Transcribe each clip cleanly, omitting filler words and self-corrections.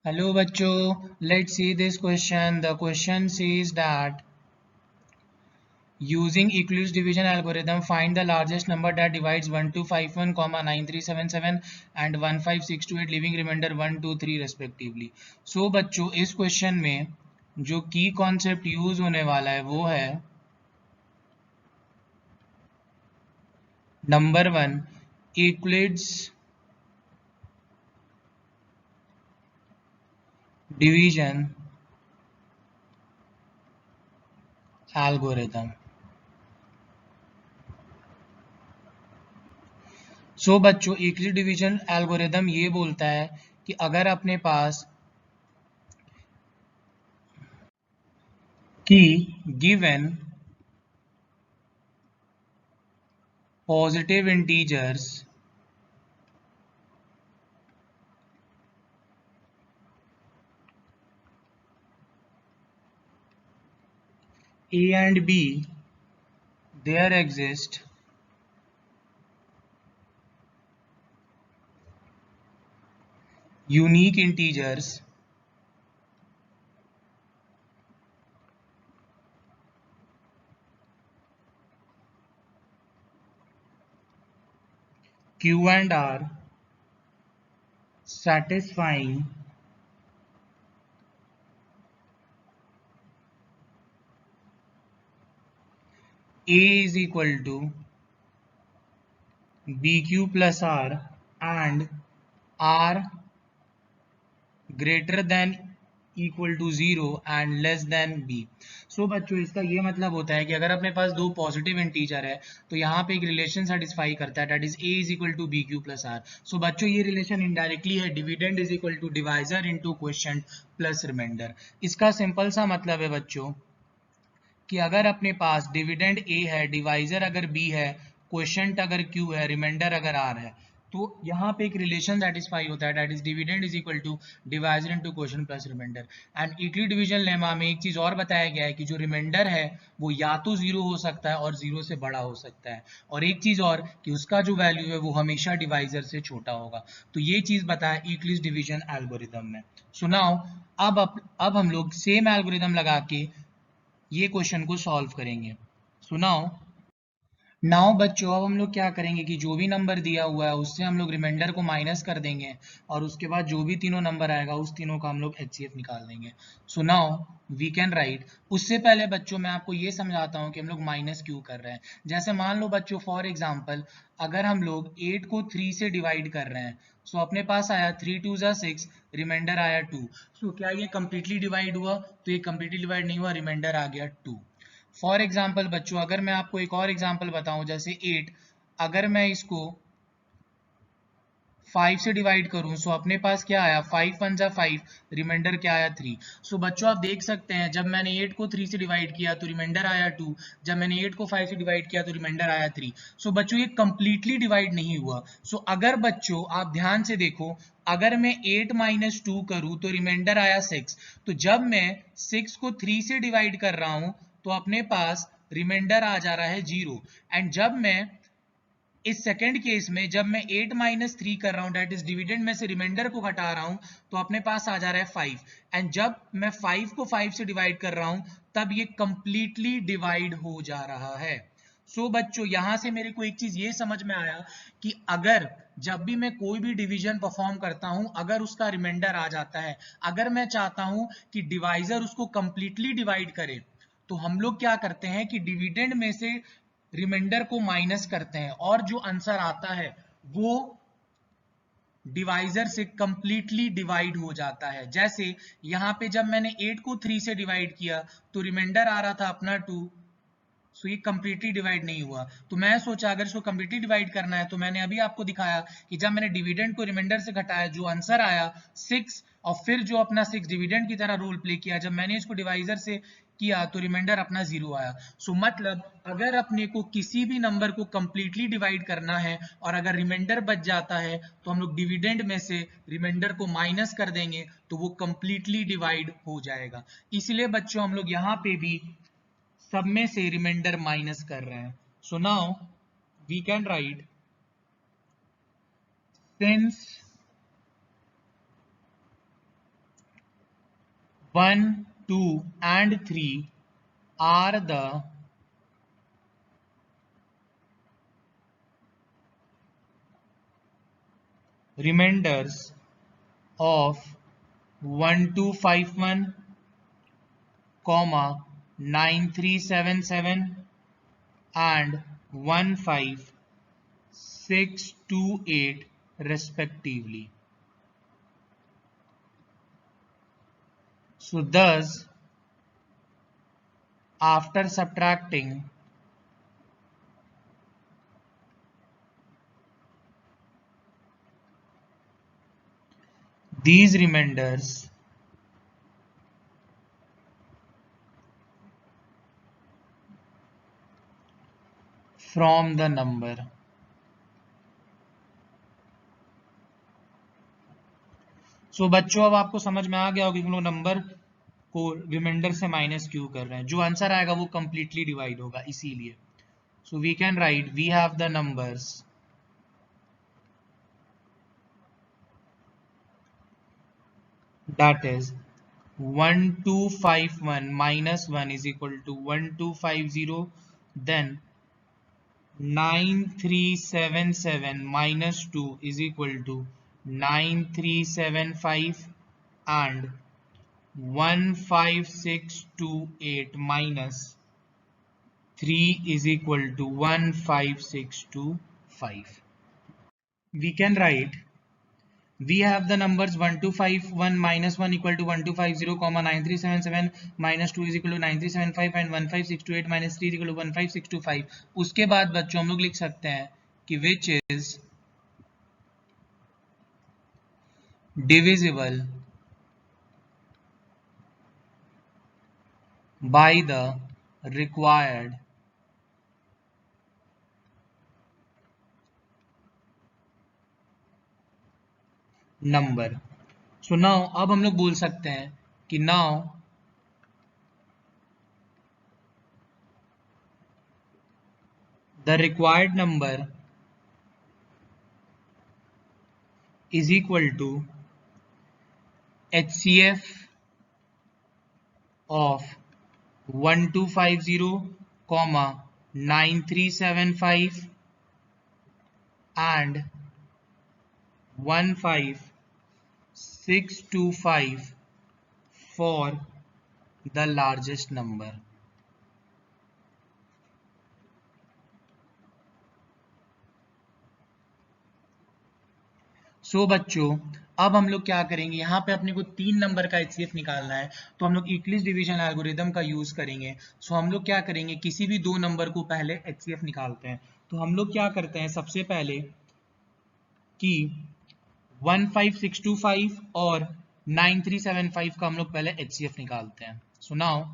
Hello bachcho, let's see this question. The question says that using Euclid's division algorithm find the largest number that divides 1251, 9377 and 15628 leaving remainder 123 respectively. So बच्चों इस question में जो की concept use होने वाला है वो है नंबर 1 Euclid's division algorithm. सो बच्चों यूक्लिड डिवीजन एल्गोरिदम ये बोलता है कि अगर अपने पास कि given positive integers a and b there exist unique integers q and r satisfying a is equal to bq plus r and r greater than equal to zero and less than b. So बच्चों इसका ये मतलब होता है कि अगर अपने पास दो पॉजिटिव इंटीजर है तो यहाँ पे एक रिलेशन सेटिस्फाई करता है that is a is equal to b q plus r. So बच्चों ये रिलेशन इनडायरेक्टली है dividend is equal to divisor into quotient plus remainder. इसका सिंपल सा मतलब है बच्चों कि अगर अपने पास डिविडेंड a है, डिवाइजर अगर b है, क्वोशिएंट अगर q है, रिमाइंडर अगर r है, तो यहाँ पे एक रिलेशन सेटिस्फाई होता है that is dividend is equal to divisor into quotient plus remainder. And Euclid division lemma में एक चीज और बताया गया है कि जो रिमाइंडर है वो या तो जीरो हो सकता है और जीरो से बड़ा हो सकता है, और एक चीज और कि उसका जो वैल्यू है वो हमेशा डिवाइजर से छोटा होगा. तो ये चीज बताया यूक्लिड डिवीजन एल्गोरिदम में. सुनाओ अब हम लोग सेम एल्गोरिदम लगा के ये क्वेश्चन को सॉल्व करेंगे. सुनाओ. नाउ बच्चों अब हम लोग क्या करेंगे कि जो भी नंबर दिया हुआ है उससे हम लोग रिमाइंडर को माइनस कर देंगे और उसके बाद जो भी तीनों नंबर आएगा उस तीनों का हम लोग HCF निकाल देंगे. So now we can write. उससे पहले बच्चों मैं आपको ये समझाता हूँ कि हम लोग माइनस क्यों कर रहे हैं. जैसे मान लो बच्चों फॉर एग्जाम्पल अगर हम लोग 8 को 3 से डिवाइड कर रहे हैं सो अपने पास आया 3 2 जा 6, रिमाइंडर आया 2. सो क्या ये कंप्लीटली डिवाइड हुआ? तो ये कंप्लीटली डिवाइड नहीं हुआ, रिमाइंडर आ गया 2. फॉर एग्जाम्पल बच्चों अगर मैं आपको एक और एग्जाम्पल बताऊं जैसे 8 अगर मैं इसको 5 से डिवाइड करूं सो अपने पास क्या आया 5 1 जा 5, रिमाइंडर क्या आया 3. सो बच्चों आप देख सकते हैं जब मैंने 8 को 3 से डिवाइड किया तो रिमाइंडर आया 2, जब मैंने 8 को 5 से डिवाइड किया तो रिमाइंडर आया 3. सो बच्चों ये कंप्लीटली डिवाइड नहीं हुआ. सो अगर बच्चों आप ध्यान से देखो अगर मैं 8 माइनस 2 करूं तो रिमाइंडर आया 6, तो जब मैं 6 को 3 से डिवाइड कर रहा हूं तो अपने पास रिमाइंडर आ जा रहा है 0. एंड जब मैं इस सेकंड केस में जब मैं 8 माइनस 3 कर रहा हूं डेट इज डिविडेंड में से रिमाइंडर को घटा रहा हूं तो अपने पास आ जा रहा है 5. एंड जब मैं 5 को 5 से डिवाइड कर रहा हूं तब ये कंप्लीटली डिवाइड हो जा रहा है. सो बच्चों यहां से मेरे को एक चीज ये समझ में आया कि अगर जब भी मैं कोई भी डिवीजन परफॉर्म करता हूं अगर उसका रिमाइंडर आ जाता है, अगर मैं चाहता हूं कि डिवाइजर उसको कंप्लीटली डिवाइड करे तो हम लोग क्या करते हैं कि डिविडेंड में से रिमाइंडर को माइनस करते हैं और जो आंसर आता है वो डिवाइजर से कंप्लीटली डिवाइड हो जाता है. जैसे यहां पे जब मैंने 8 को 3 से डिवाइड किया तो रिमाइंडर आ रहा था अपना 2, सो ये कंप्लीटली डिवाइड नहीं हुआ. तो मैं सोचा अगर इसको कंप्लीटली डिवाइड करना है तो मैंने अभी आपको दिखाया कि जब मैंने डिविडेंड को रिमाइंडर से घटाया जो आंसर आया 6, और फिर जो अपना 6 डिविडेंड की तरह रोल प्ले किया जब मैंने इसको डिवाइजर से किया तो रिमाइंडर अपना 0 आया. सो मतलब अगर अपने को किसी भी नंबर को कंप्लीटली डिवाइड करना है और अगर रिमाइंडर बच जाता है तो हम लोग डिविडेंड में से रिमाइंडर को माइनस कर देंगे तो वो कंप्लीटली डिवाइड हो जाएगा. इसलिए बच्चों हम लोग यहाँ पे भी सब में से रिमाइंडर माइनस कर रहे हैं. So now we can write since 1, 2 and 3 are the remainders of 1251, 9377 and 15628 respectively. So thus, after subtracting these remainders, from the number, सो बच्चों अब आपको समझ में आ गया होगा कि हम लोग नंबर को रिमाइंडर से माइनस क्यों कर रहे हैं. जो आंसर आएगा वो कंप्लीटली डिवाइड होगा, इसीलिए. So we can write we have the numbers that is 1251 minus 1 is equal to 1250, then 9377 minus 2 is equal to 9375 and 15628 minus 3 is equal to 15625. We can write we have the numbers 1251 minus 1 equal to 1250, 9377 minus 2 is equal to 9375 and 15628 minus 3 is equal to 15625. उसके बाद बच्चों हम लोग लिख सकते हैं कि which is divisible by the required number. So now अब हम लोग बोल सकते हैं कि now the required number is equal to HCF of 1250, 9375 and 15625 for the largest number. सो बच्चों अब हम लोग क्या करेंगे, यहाँ पे अपने को 3 नंबर का HCF निकालना है, तो हम लोग यूक्लिड डिवीजन एल्गोरिथम का यूज करेंगे. सो हम लोग क्या करेंगे, किसी भी 2 नंबर को पहले HCF निकालते हैं. तो हम लोग क्या करते हैं सबसे पहले कि 15625 और 9375 का हम लोग पहले HCF निकालते हैं. सो नाउ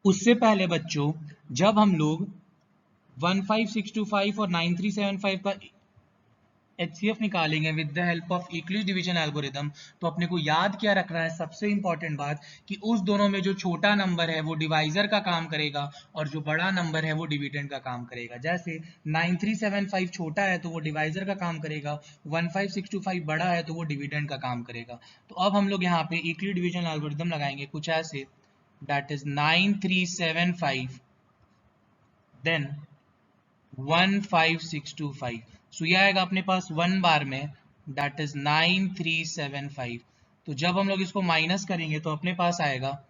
उससे पहले बच्चों जब हम लोग 15625 और 9375 का HCF निकालेंगे with the help of Euclid division algorithm, तो अपने को याद क्या रखना है, सबसे इंपॉर्टेंट बात कि उस दोनों में जो छोटा नंबर है वो डिवाइजर का काम करेगा और जो बड़ा नंबर है वो डिविडेंड का काम करेगा. जैसे 9375 छोटा है तो वो डिवाइजर का काम करेगा, 15625 बड़ा है तो वो डिविडेंड का काम करेगा. तो अब हम लोग यहाँ पे यूक्लिड डिवीजन एल्गोरिथम लगाएंगे कुछ ऐसे, दैट इज 9375 देन 15625. सो यह आएगा अपने पास 1 बार में, दैट इज 9375. तो जब हम लोग इसको माइनस करेंगे तो अपने पास आएगा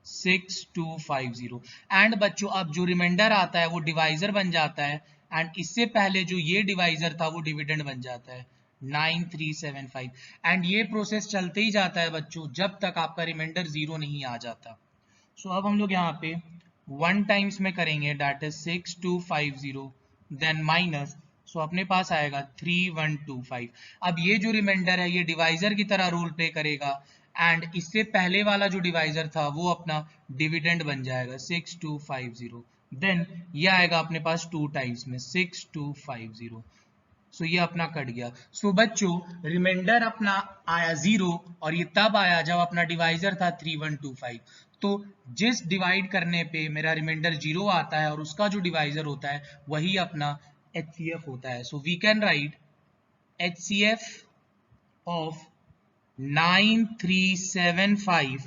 6250. एंड बच्चों अब जो रिमाइंडर आता है वो डिवाइजर बन जाता है, एंड इससे पहले जो ये डिवाइजर था वो डिविडेंड बन जाता है 9375. एंड ये प्रोसेस चलते ही जाता है बच्चों जब तक आपका रिमाइंडर 0 नहीं आ जाता. सो अब हम लोग यहाँ पे 1 टाइम्स में करेंगे, दैट इज 6250 देन माइनस, सो अपने पास आएगा 3125. अब ये जो रिमाइंडर है ये डिवाइजर की तरह रोल प्ले करेगा, एंड इससे पहले वाला जो डिवाइजर था वो अपना डिविडेंड बन जाएगा 6250. देन ये आएगा अपने पास 2 टाइम्स में 6250. सो ये अपना कट गया. सो बच्चों रिमाइंडर अपना आया 0 और ये तब आया जब अपना डिवाइजर था 3125. तो जिस डिवाइड करने पे मेरा रिमाइंडर 0 आता है और उसका जो डिवाइजर होता है वही अपना HCF होता है. So we can write HCF of 9375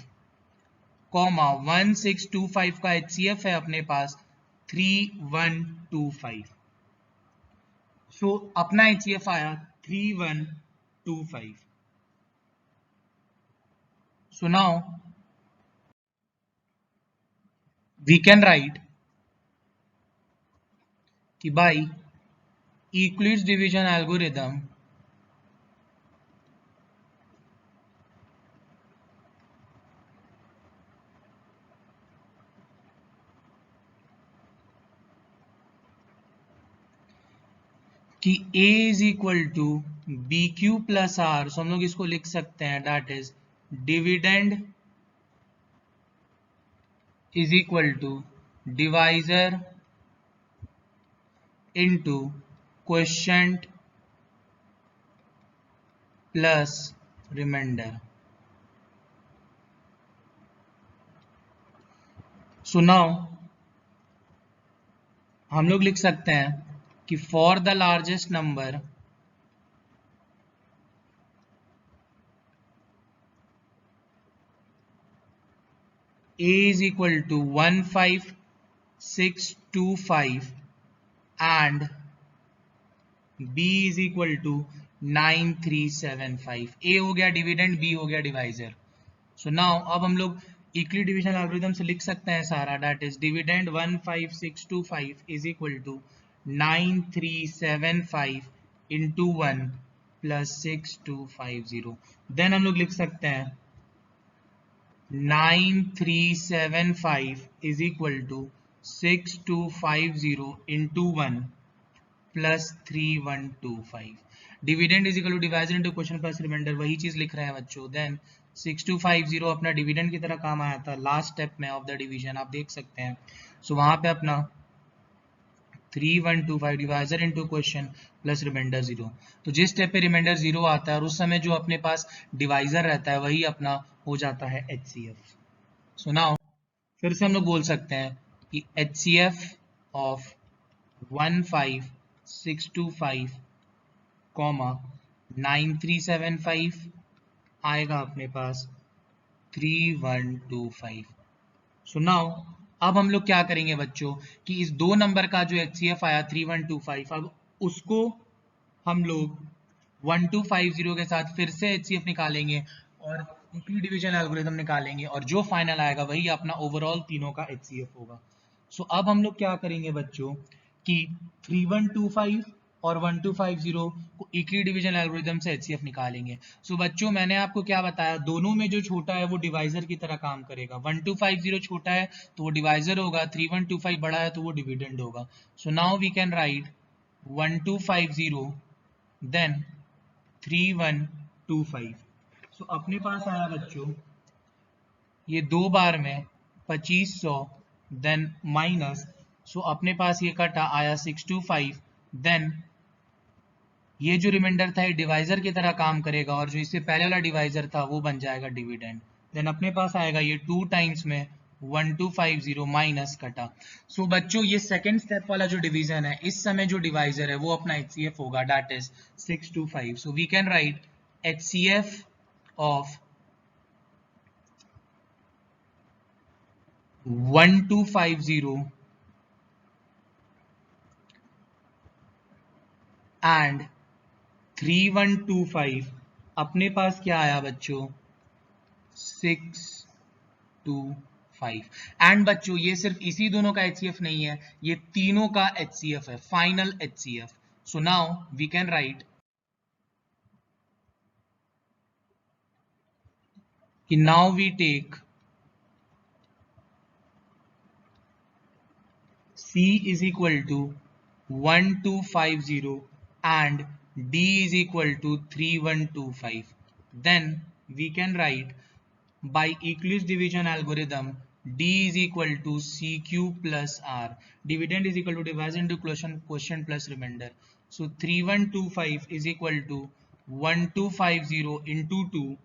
comma 1625 का HCF है अपने पास 3125. सो अपना HCF आया 3125. So now we can write कि by Euclid's division algorithm कि A is equal to BQ plus R. So हम लोग इसको लिख सकते हैं that is dividend is equal to divisor into quotient plus remainder. So now हम लोग लिख सकते हैं कि for the largest number A is equal to 15625 and B is equal to 9375. A हो गया डिविडेंड, B हो गया डिवाइजर. सो नाउ अब हम लोग इक्वली डिविजन एल्गोरिथम से लिख सकते हैं सारा. That is dividend 15625 is equal to 9375 into 1 plus 6250. Then हम लोग लिख सकते हैं 9375 is equal to 6250 into 1 plus 3125. Dividend is equal to divisor into question plus remainder, वही चीज लिख रहे हैं बच्चों. देन 6250 अपना डिविडेंड की तरह काम आया था लास्ट स्टेप में ऑफ द डिवीजन, आप देख सकते हैं. सो वहां पे अपना 3125 divisor into question plus remainder 0. तो जिस स्टेप पे रिमाइंडर 0 आता है और उस समय जो अपने पास डिवाइजर रहता है वही अपना हो जाता है HCF. सो नाउ फिर से हम लोग बोल सकते हैं कि HCF ऑफ 15625 कॉमा 9375 आएगा अपने पास 3125. सो नाउ अब हम लोग क्या करेंगे बच्चों कि इस दो नंबर का जो HCF आया 3125, अब उसको हम लोग 1250 के साथ फिर से HCF निकालेंगे और इक्वली डिवीजन एल्गोरिथम निकालेंगे और जो फाइनल आएगा वही अपना ओवरऑल तीनों का HCF होगा. सो अब हम लोग क्या करेंगे बच्चों कि 3125 और 1250 को इक्वली डिवीजन एल्गोरिथम से HCF निकालेंगे. सो बच्चों मैंने आपको क्या बताया, दोनों में जो छोटा है वो डिवाइजर की तरह काम करेगा. 1250 छोटा है तो वो डिवाइजर होगा, 3125 बड़ा है तो वो डिविडेंड होगा. So now we can write 1250 then 3125. सो अपने पास आया बच्चों ये दो बार में 2500 देन माइनस, सो अपने पास ये कटा आया 625. देन ये जो रिमाइंडर था ये डिवाइजर की तरह काम करेगा और जो इससे पहले वाला डिवाइजर था वो बन जाएगा डिविडेंड. देन अपने पास आएगा ये 2 टाइम्स में 1250 माइनस कटा. सो बच्चों ये सेकेंड स्टेप वाला जो डिवीजन है इस समय जो डिवाइजर है वो अपना HCF होगा, that is 625. So we can write HCF of 1250 and 3125 अपने पास क्या आया बच्चों 625. एंड बच्चों ये सिर्फ इसी दोनों का HCF नहीं है, ये तीनों का HCF है, final HCF. So now we can write कि now we take C is equal to 1250 and D is equal to 3125. Then we can write by Euclid's division algorithm D is equal to CQ plus R. Dividend is equal to divisor into quotient plus remainder. So 3125 is equal to 1250 into 2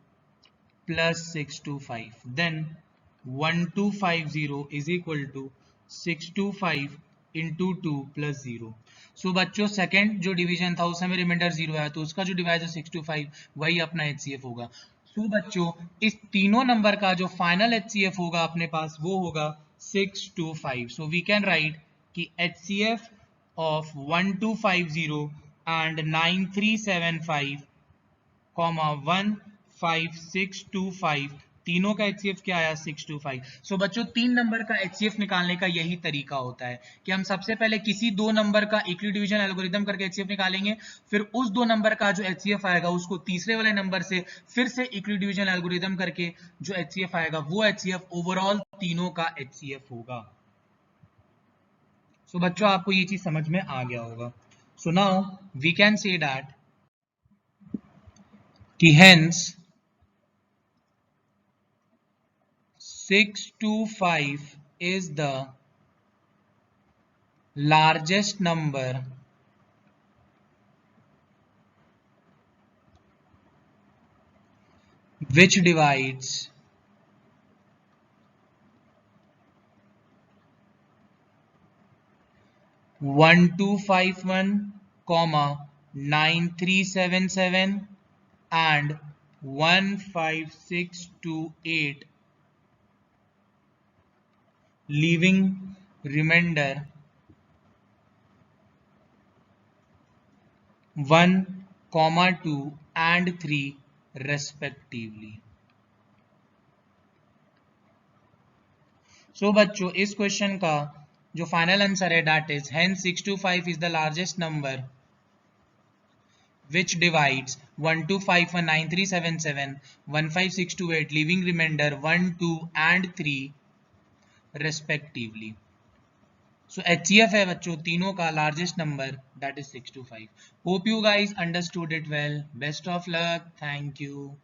plus 625. Then 1250 is equal to 625 into 2 plus 0. सो बच्चों second जो division था उस समय reminder 0 है तो उसका जो divisor 625 वही अपना HCF होगा. तो बच्चों इस तीनों नंबर का जो फाइनल HCF होगा अपने पास वो होगा 625. सो वी कैन राइट कि HCF of 1250 and 9375 15625 तीनों का HCF क्या आया 625. सो बच्चों तीन नंबर का HCF निकालने का यही तरीका होता है कि हम सबसे पहले किसी दो नंबर का इक्वली डिवीजन एल्गोरिथम करके HCF निकालेंगे, फिर उस दो नंबर का जो HCF आएगा उसको तीसरे वाले नंबर से फिर से इक्वली डिवीजन एल्गोरिथम करके जो HCF आएगा वो HCF ओवरऑल तीनों का HCF होगा. सो बच्चों आपको ये चीज समझ में आ गया होगा. So now we can say that कि hence 625 is the largest number which divides 1251, 9377 and 15628, leaving remainder 1, 2 and 3 respectively. सो बच्चों इस क्वेश्चन का जो फाइनल आंसर है that is hence 625 is the largest number which divides 1251, 9377, 15628, leaving remainder 1, 2 and 3 respectively. So HCF है बच्चों तीनों का largest number that is 625. Hope you guys understood it well. Best of luck. Thank you.